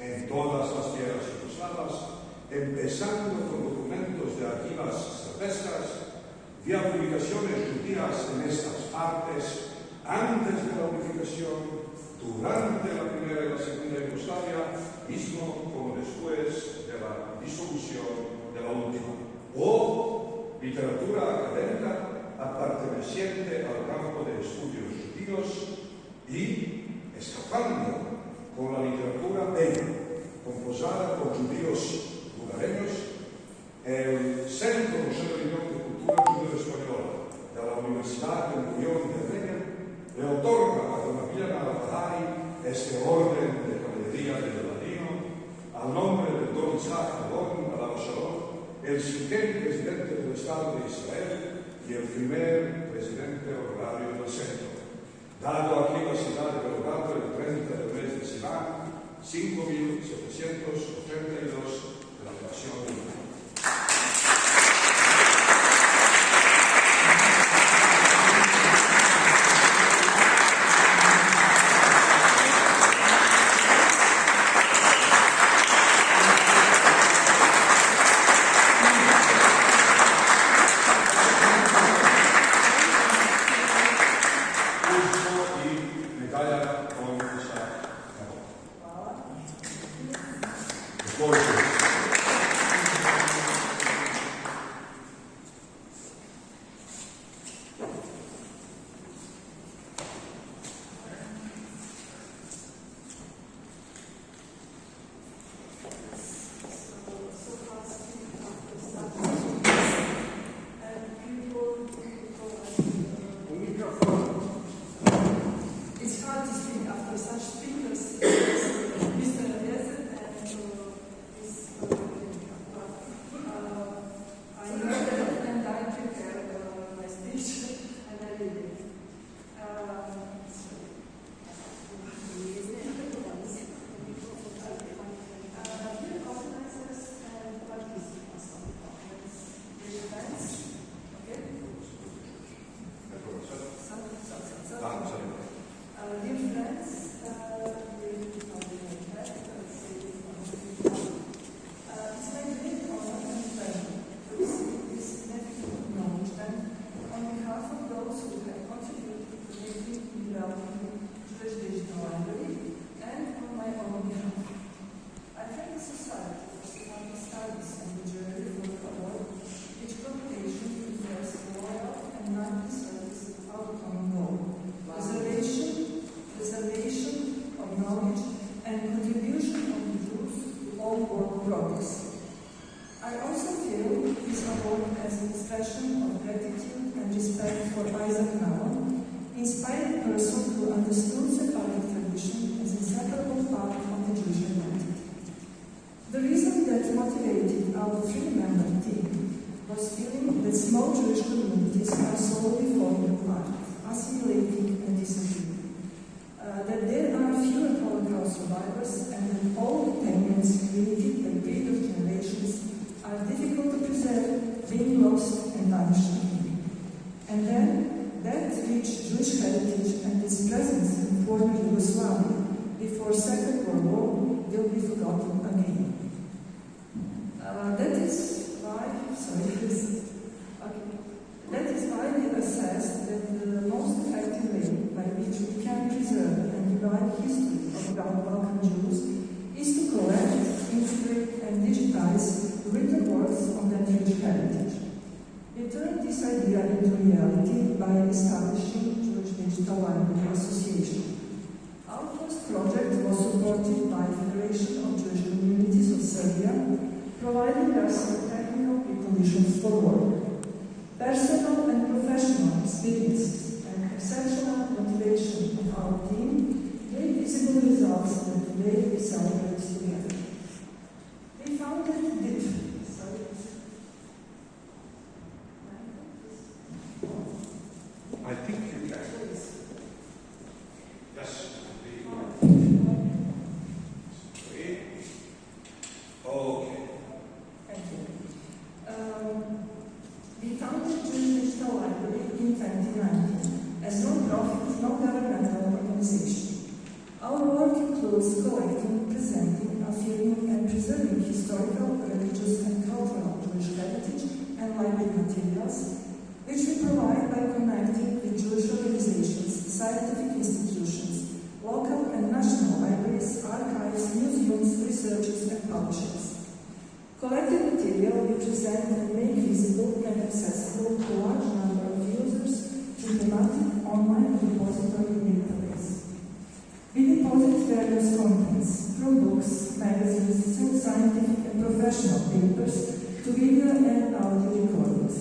Speaker 1: en todas las tierras empezando con documentos de Argivas Cervescas, vía publicaciones judías en estas partes, antes de la unificación, durante la primera y la segunda Yugoslavia, mismo como después de la disolución de la última. O literatura académica perteneciente al campo de estudios judíos y escapando con la literatura bella, composada por judíos lugareños, el Centro Museo de Cultura Judeo-Española de la Universidad de Unión de Bremen le otorga a Don Emiliano Alfahari este orden de caballería de Ladino al nombre de Don Isaac Alon Alaba Shalom, el 50º presidente del Estado de Israel y el primer presidente honorario del centro. Dado aquí la ciudad de Belgrado el 30 del mes de Sivan, 5.782 de la creación del mundo.
Speaker 6: Our work includes collecting, presenting, affirming, and preserving history historical, religious, and cultural Jewish heritage and library materials, which we provide by connecting with Jewish organizations, scientific institutions, local and national libraries, archives, museums, researchers, and publishers. Collected material we present and make visible and accessible to a large number of users through thematic online repository database. We deposit various contents, from books, magazines, to scientific and professional papers, to video and audio recordings.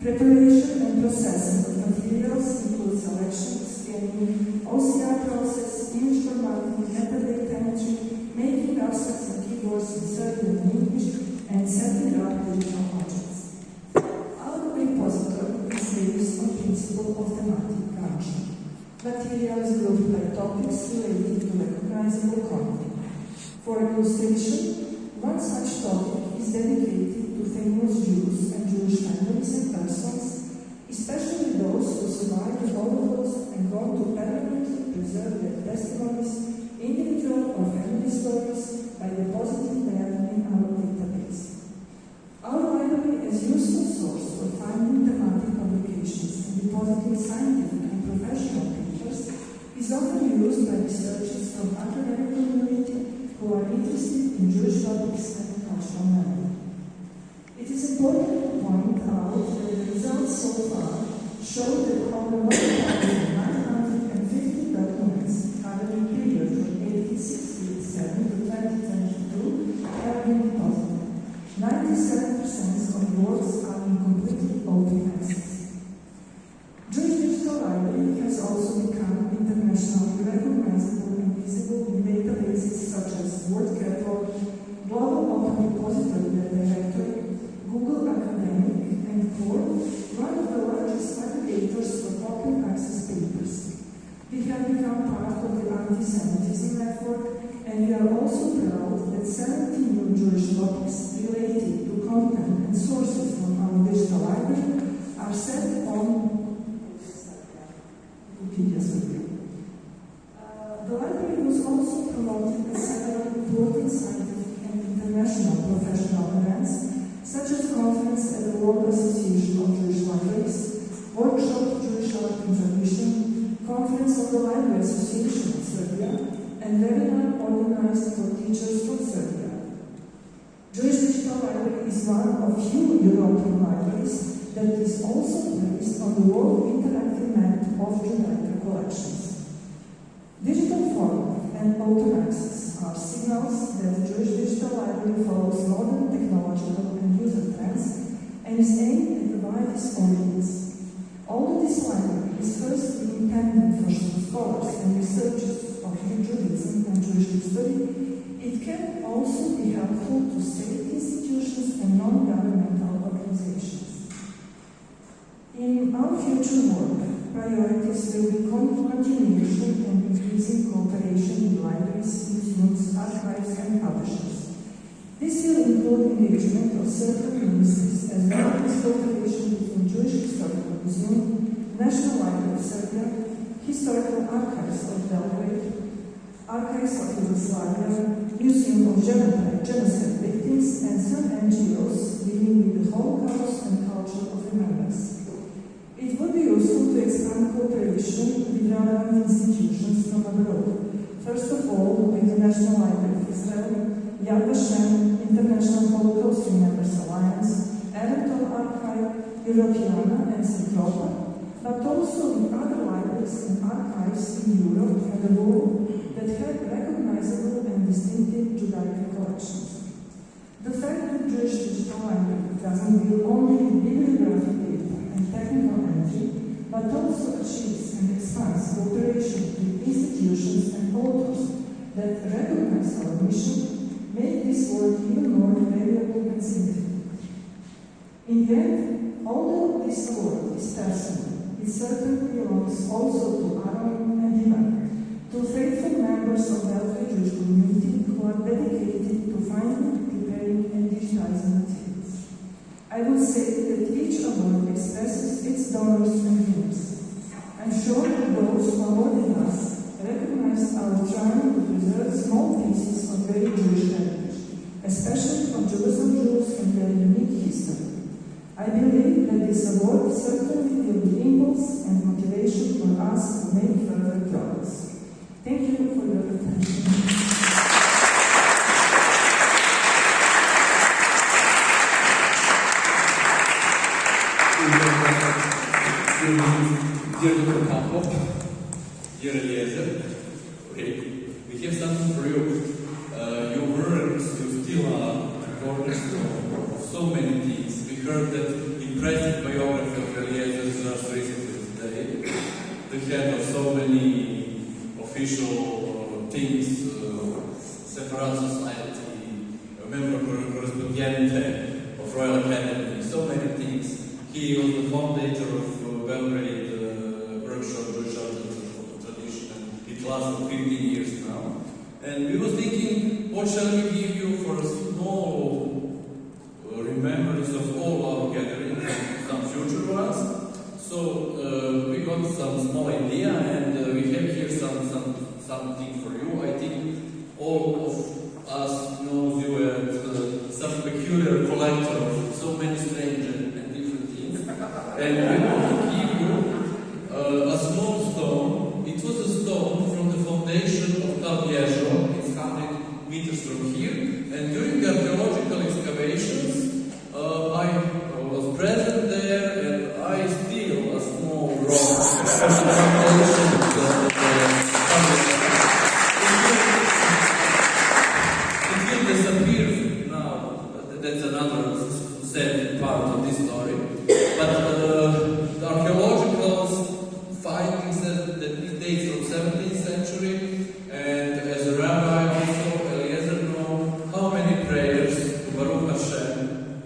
Speaker 6: Preparation and processing of materials include selection, scanning, OCR process, image formatting, metadata entry, making abstracts and keywords inserted in English, and setting up digital objects. Our repository is based on principle of thematic branching. Materials grouped by topics related to recognizable content. For illustration, one such topic is dedicated to famous Jews and Jewish families and persons, especially those who survived the Holocaust and gone to permanently preserve their testimonies, individual or family stories, by depositing them in our database. Our library is a useful source for finding thematic publications and depositing scientific and professional papers is often used by researchers from academic community who are interested in Jewish topics and cultural memory. It is important to point out that the results so far show that over 1,950 documents covering the period from 1867 to 2022 have been deposited. 97% of works are in completely open access. Jewish Digital Library has also become internationally recognizable and visible in databases such as World Catalog, Global Open Repository Directory, Google Academic, and Core, one of the largest aggregators for open access papers. We have become part of the Anti-Semitism Network, and we are also proud that 17 new Jewish topics related to content and sources from our digital library are set on Wikipedia survey. The library was also promoted at several important scientific and international professional events, such as conference at the World Association of Jewish Libraries, workshop Jewish Art and Tradition, conference of the Library Association of Serbia, and webinar organized for teachers from Serbia. Jewish Digital Library is one of few European libraries that is also placed on the World Interactive Map of Judaica collections. Digital format and open access are signals that the Jewish Digital Library follows modern technological and user trends and is aimed at the widest audience. Although this library is first independent for scholars and researchers of Judaism and Jewish history, it can also be helpful to state institutions and non-governmental organizations. In our future work, priorities will be continuation and increasing cooperation with libraries, museums, archives, and publishers. This will include engagement of certain ministries as well as cooperation between Jewish Historical Museum, National Library of Serbia, Historical Archives of Belgrade, Archives of Yugoslavia, Museum of Genocide Victims, and some NGOs dealing with the Holocaust and culture of remembrance. It would be useful to expand cooperation with relevant institutions from abroad. First of all, with the National Library of Israel, Yad Vashem, International Holocaust Remembrance Alliance, Erenthal Archive, Europeana, and Centropa, but also with other libraries and archives in Europe and the world that have recognizable and distinctive Judaica collections. The fact that Jewish Digital Library doesn't deal only with bibliographic data and technical entry, but also achieves and expands cooperation with institutions and authors that recognize our mission, make this work even more valuable and significant. In the end, although this award is personal, it certainly belongs also to Aaron and Ivan, two faithful members of the Belgrade Jewish community who are dedicated to finding, preparing, and digitizing materials. I would say that each award expresses its donors and winners. I'm sure that those who awarded us recognize our trying to preserve small pieces of very Jewish heritage, a especially from Jerusalem Jews and their unique history. I believe that this award certainly will be impulse and motivation for us to make further progress. Thank you for your attention.
Speaker 5: Dear Dr. Campos, dear Eliezer, we have something for you. Your words, you still are the cornerstone of so many things. We heard that impressive biography of Eliezer just recently today. The head of so many official things, Separate Society, a member correspondiente of Royal Academy, so many things. He was the founder of Belgrade Workshop Jewish Tradition, and it lasts 15 years now. And we were thinking, what shall we give you for a small remembrance of all our gatherings, some future ones? So we got some small idea, and we have here something for you. I think all of us knows you as some peculiar collector of so many strange and different things. And we want to give you a small stone. It was a stone from the foundation of Cal Viejo. It's 100 meters from here. And during the archaeological excavations, I was present there, and I steal a small rock from the foundation of the It will disappear now. That's another sad part of this story. But the archaeological findings that it dates from 17th century, and as a rabbi also, Eliezer know how many prayers to Baruch Hashem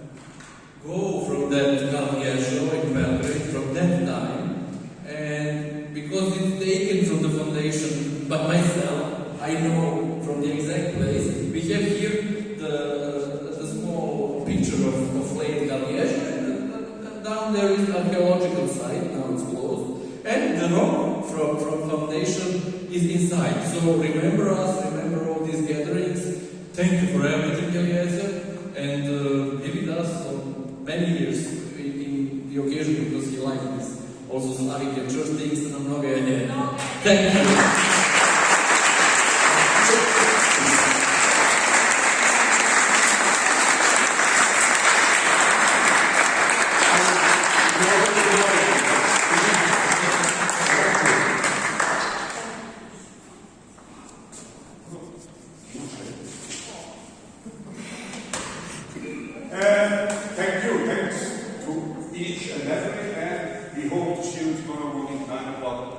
Speaker 5: go from that Cal Viejo in Belgrade from that time, and because it's taken from the foundation by myself, I know from the exact place. We have here the small picture of late Cal Viejo, and down there is the archaeological site, now it's closed, and the rock from foundation is inside. So remember us, remember all these gatherings. Thank you for everything, Eliezer, and be with us for many years in the occasion, because he liked this. Also Slavic and church things, and I'm not going ahead. Thank you.
Speaker 1: Thanks to each and every, and we hope to see you tomorrow morning 9 o'clock